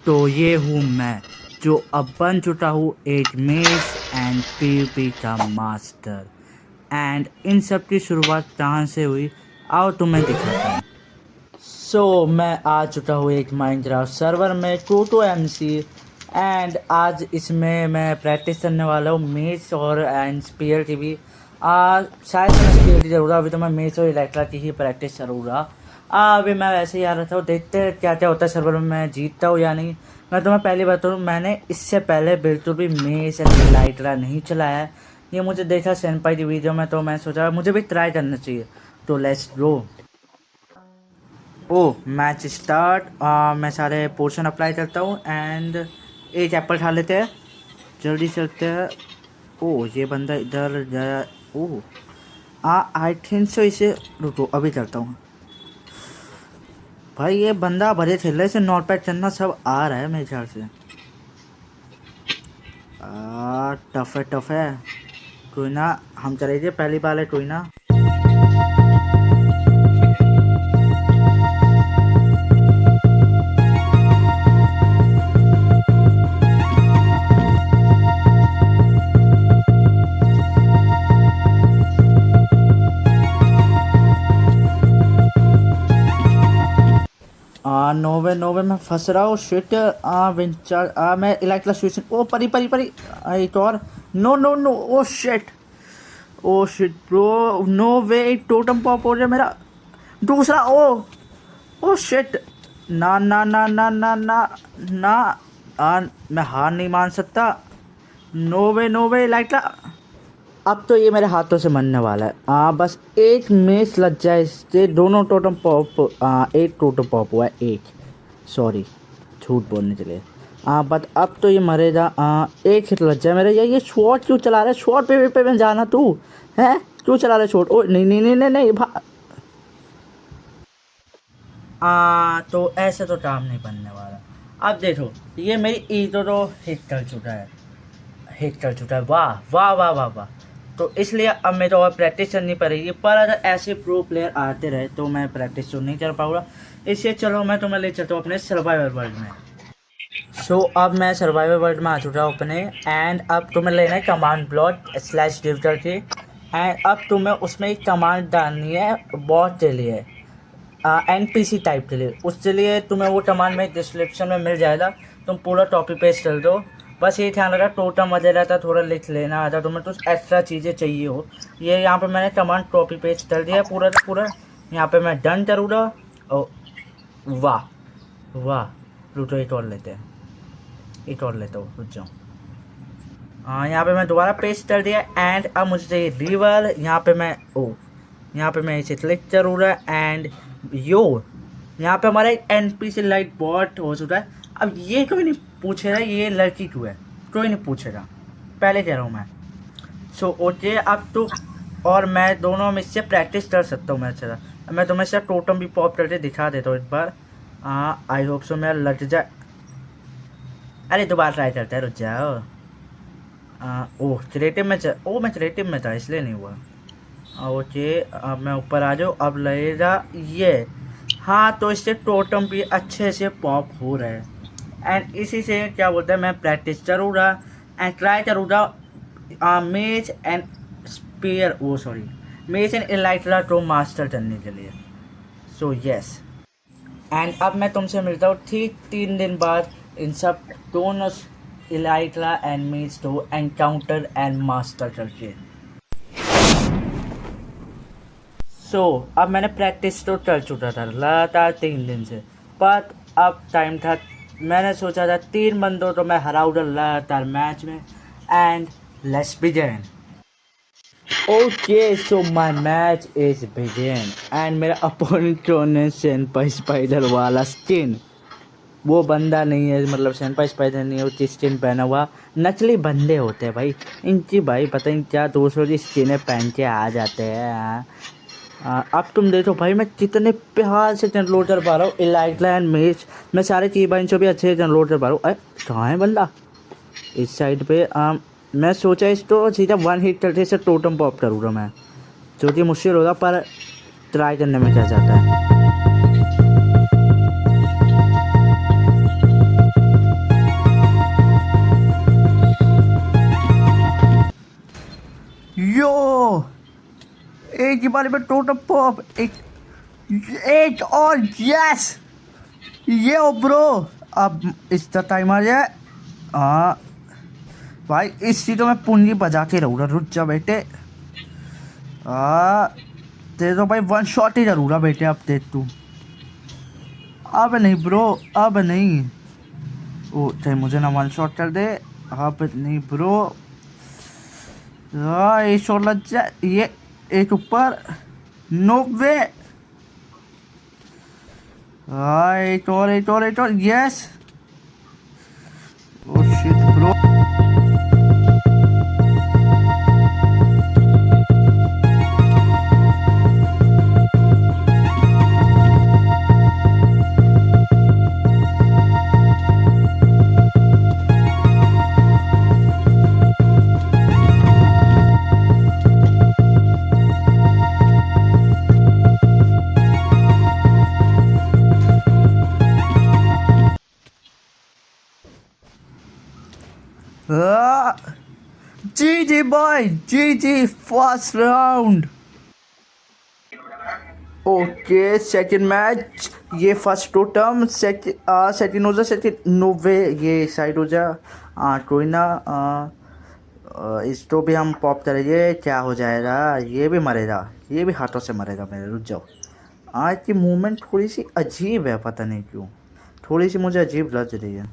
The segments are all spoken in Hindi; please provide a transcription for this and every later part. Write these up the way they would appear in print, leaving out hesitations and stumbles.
तो ये हूँ मैं जो अब बन चुका हूँ एक मेस एंड पीवीपी का मास्टर। एंड इन सब की शुरुआत कहाँ से हुई, आओ तुम्हें दिखाता हूँ। मैं आ चुका हूँ एक माइनक्राफ्ट सर्वर में टोटो एमसी। एंड आज इसमें मैं प्रैक्टिस करने वाला हूँ मेस और एंड स्पीयर की भी। शायद से मैं स्पीयर की जरूर, अभी तो मैं मेस और इलेक्ट्रा की ही प्रैक्टिस करूँगा। अभी मैं वैसे ही आ रहा था, देखते हैं क्या क्या होता है सर्वर में, मैं जीतता हूँ या नहीं। मैं तुम्हें पहली बात बताऊँ, मैंने इससे पहले बिल्कुल भी मेस एंड इलेक्ट्रा नहीं चलाया है। ये मुझे देखा सेनपाई की वीडियो में, तो मैं सोचा मुझे भी ट्राई करना चाहिए। तो let's go. Oh, match start. मैं सारे पोर्शन अप्लाई करता हूँ एंड एक एप्पल खा लेते हैं, जल्दी चलते हैं। ओह, ये बंदा इधर गया। ओह, आई थिंक सो इसे, रुको अभी करता हूँ। भाई ये बंदा भरे खेल से नॉट पैड करना सब आ रहा है मेरे ख्याल से। टफ है। कोई ना, हम चलेंगे, पहली बार है, कोई ना। 90 में फंस रहा हूँ। शिट। विंचर। मैं इलेक्ट्रा स्विच। ओ परी परी परी। एक और। No no no. Oh shit. Oh shit bro, no way, totem pop हो रहा है मेरा। दूसरा। Oh oh shit. ना ना ना ना ना ना ना। मैं हार नहीं मान सकता। नो वे इलेक्ट्रा। अब तो ये मेरे हाथों से मरने वाला है। बस एक मैच लग जाए इससे, दोनों टोटम पॉप। एक टोटम पॉप हुआ है, एक। सॉरी, झूठ बोलने चले। बट अब तो ये मरेगा। एक हिट लग जाए मेरे। ये शॉट क्यों चला रहा है? शॉट पे मैं जाना तू है, क्यों चला रहा है शॉट? ओ नहीं नहीं नहीं नहीं नहीं तो ऐसे तो काम नहीं बनने वाला। अब देखो, ये मेरी ईगो तो हिट कर चुका है, हिट कर चुका है। वाह वाह वाह वाह वाह। तो इसलिए अब मेरे को और प्रैक्टिस करनी पड़ेगी, पर अगर ऐसे प्रो प्लेयर आते रहे तो मैं प्रैक्टिस तो नहीं कर पाऊँगा। इसलिए चलो मैं तुम्हें ले चलता हूँ अपने सर्वाइवल वर्ल्ड में। अब मैं सर्वाइवल वर्ल्ड में आ चुका हूँ अपने। एंड अब तुम्हें लेना है कमांड ब्लॉक स्लैश डिजिटल की। एंड अब तुम्हें उसमें एक कमांड डालनी है बॉट के लिए, एनपीसी टाइप के लिए। उसके लिए तुम्हें वो कमांड में डिस्क्रिप्शन में मिल जाएगा, तुम पूरा कॉपी पेस्ट कर दो। बस ये ध्यान रखा टोटम वगैरह था थोड़ा लिख लेना, आता तुम्हें कुछ एक्स्ट्रा चीज़ें चाहिए हो। ये यहाँ पे मैंने कमांड कॉपी पेस्ट कर दिया पूरा का पूरा। यहाँ पे मैं डन करूँगा। ओ वाह वाह। रुको एक और लेते हैं, एक और लेता हूँ, रुक जाओ। यहाँ पे मैं दोबारा पेस्ट कर दिया। एंड अब मुझे चाहिए रिवर। यहाँ पे मैं यहाँ पे मैं इसे क्लिक करूँगा। एंड यो, यहाँ पे हमारा एक एनपीसी लाइट बॉट हो चुका है। अब ये कोई नहीं पूछेगा ये लड़की क्यों है, कोई नहीं पूछेगा, पहले कह रहा हूँ मैं। ओके, अब तो और मैं दोनों में इससे प्रैक्टिस कर सकता हूँ मैं अच्छा। मैं तुम्हें से टोटम भी पॉप करके दिखा देता हूँ एक बार। आई होप सो मेरा लग जाए। अरे दोबारा ट्राई करते हैं, रुक जाओ। ओह क्रिएटिव में मैं क्रिएटिव में था इसलिए नहीं हुआ। ओके, अब मैं ऊपर आ जाऊँ, अब लगेगा ये। हाँ, तो इससे टोटम भी अच्छे से पॉप हो रहे हैं। एंड इसी से क्या बोलते हैं, मैं प्रैक्टिस करूँगा एंड ट्राई करूँगा मेज एंड स्पीयर, वो सॉरी, मेज एंड इलाइट्रा को मास्टर करने के लिए। यस। एंड अब मैं तुमसे मिलता हूँ ठीक 3 दिन बाद इन सब दोनों इलाइट्रा एंड मेज को एनकाउंटर एंड मास्टर करके। अब मैंने प्रैक्टिस तो कर चुका था लगातार 3 दिन से, पर अब टाइम था, मैंने सोचा था 3 बंदों तो मैं हराऊंगा लगातार मैच में। And let's begin. Okay, my match is begin. And मेरा अपोनेंट कौन है? सेनपाई स्पाइडर वाला स्किन। वो बंदा नहीं है, मतलब सेनपाई स्पाइडर नहीं है, वो स्किन पहना हुआ नकली बंदे होते हैं भाई। इनकी भाई पता नहीं क्या दूसरों की स्किनें पहन के आ जाते हैं। अब तुम देखो भाई मैं कितने प्यार से जनलोड कर पा रहा हूँ इलाइट्रा एंड मेज। मैं सारे की बाइन भी अच्छे से जनलोड कर पा रहा हूँ। अरे कहाँ है बंदा? इस साइड पे। मैं सोचा इसको सीधा वन हिट करके से टोटम पॉप करूँगा मैं, जो कि मुश्किल होगा, पर ट्राई करने में क्या जाता है। की बारी में टोटम पॉप एक एट और यस ये ओ ब्रो अब इसका टाइम आ जाए। हाँ भाई इसी तो मैं पूंजी बजा के रहूँगा, रुक जा बेटे। तेरे तो भाई वन शॉट ही जरूर बेटे, अब दे तू। अब नहीं ब्रो, अब नहीं। ओ चाहे मुझे ना वन शॉट कर दे, अब नहीं ब्रो। ये शॉट लग जाए, ये एक ऊपर, नो वे। एक और यस। ओ shit bro. GG boy, GG first round. Okay second match, ये फर्स्ट टोटम सेकंड हो जा, सेकंड नो वे, ये साइड हो जा। कोई ना, इसको भी हम पॉप करेंगे, क्या हो जाएगा। ये भी मरेगा, ये भी हाथों से मरेगा मेरे, रुक जाओ। आज की मूवमेंट थोड़ी सी अजीब है, पता नहीं क्यों, थोड़ी सी मुझे अजीब लग रही है।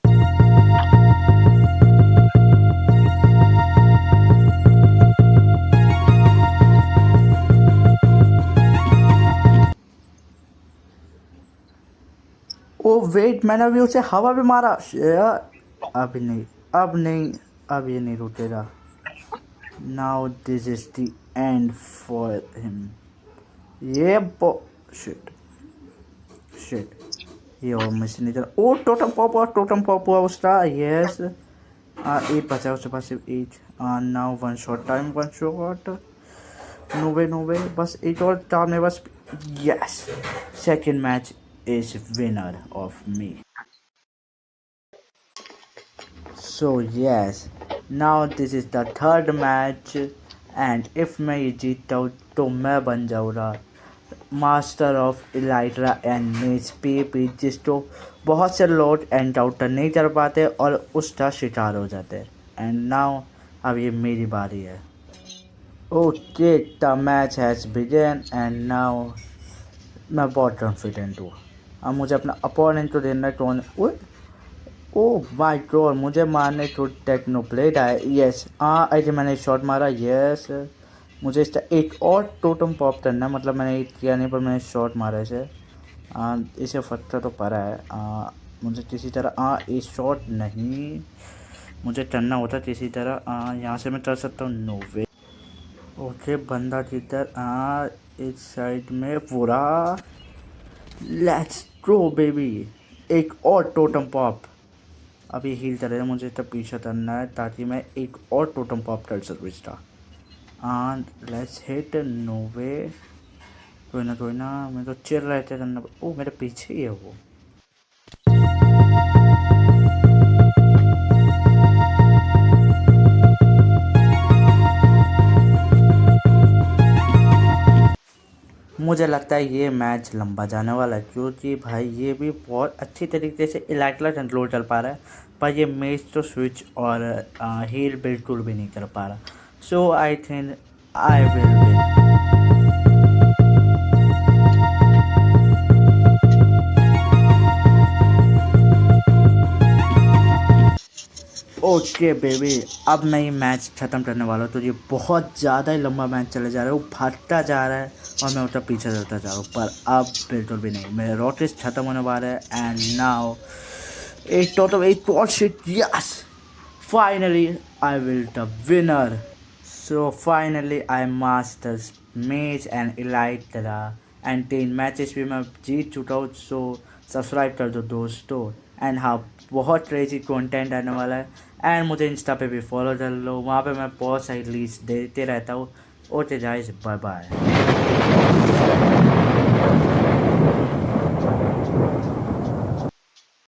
ओ वेट, मैंने अभी उसे हवा भी मारा। अभी नहीं, अब नहीं, अब ये नहीं रुकेगा। Now this is the end for him. ये शिट शिट, ये और मिस नहीं कर। ओ टोटम पॉप हुआ उसका, यस। 8 बचा उसके पास, सिर्फ 8। Now one shot time, one shot, no way, बस 8 और 4 में बस। Yes, second match is winner of me. So yes, now this is the third match and if मैं ये जीतता हूँ तो मैं बन जाऊँगा मास्टर ऑफ इलाइट्रा एंड मेज पी, जिसको बहुत से लोग एनकाउंटर नहीं कर पाते और उसका शिकार हो जाते। एंड नाउ अब ये मेरी बारी है। Okay, the match has begun and now मैं बहुत कॉन्फिडेंट हूँ। अब मुझे अपना अपोनेंट को देना कौन। ओ माय गॉड, मुझे मारने को टेक्नोब्लेड है। यस, ऐसे मैंने शॉट मारा। यस, मुझे इसका एक और टोटम पॉप करना है, मतलब मैंने एक किया नहीं पर मैंने शॉट मारा इसे। इसे फटका तो पड़ा है। मुझे किसी तरह ये शॉट नहीं, मुझे करना होता किसी तरह। यहाँ से मैं कर सकता हूँ, नो वे। ओके, बंदा किधर, इस साइड में पूरा। लेट्स गो बेबी, एक और टोटम पॉप। अभी हील करेगा, मुझे तब पीछे करना है ताकि मैं एक और टोटम पॉप कर सकूँ इसका। लेट्स हिट, नो वे। कोई ना, मैं तो चिर रहते करना। ओ मेरे पीछे ही है वो। मुझे लगता है ये मैच लंबा जाने वाला है, क्योंकि भाई ये भी बहुत अच्छी तरीके से इलाइट्रा कंट्रोल कर पा रहा है, पर ये मैच तो स्विच और हील बिल्कुल भी नहीं कर पा रहा। So I think I will win. Okay baby, अब मैं ये मैच ख़त्म करने वाला हूँ। तो ये बहुत ज़्यादा ही लंबा मैच चले जा रहा है, वो भागता जा रहा है और मैं उसका पीछे रहता जा रहा हूँ, पर अब बिल्कुल भी नहीं। मेरे रोटेस ख़त्म होने वाला है एंड नाउ एक total 8 shit. Yes, finally I will the winner. So finally I masters मेज एंड इलाइट्रा एंड 10 मैचेस भी मैं जीत चुका हूँ। सो सब्सक्राइब कर दो दोस्तों। एंड हाँ, बहुत क्रेजी कंटेंट आने वाला है एंड मुझे इंस्टा पे भी फॉलो कर लो, वहाँ पे मैं बहुत सारी रील्स देते रहता हूँ। Okay guys, bye bye.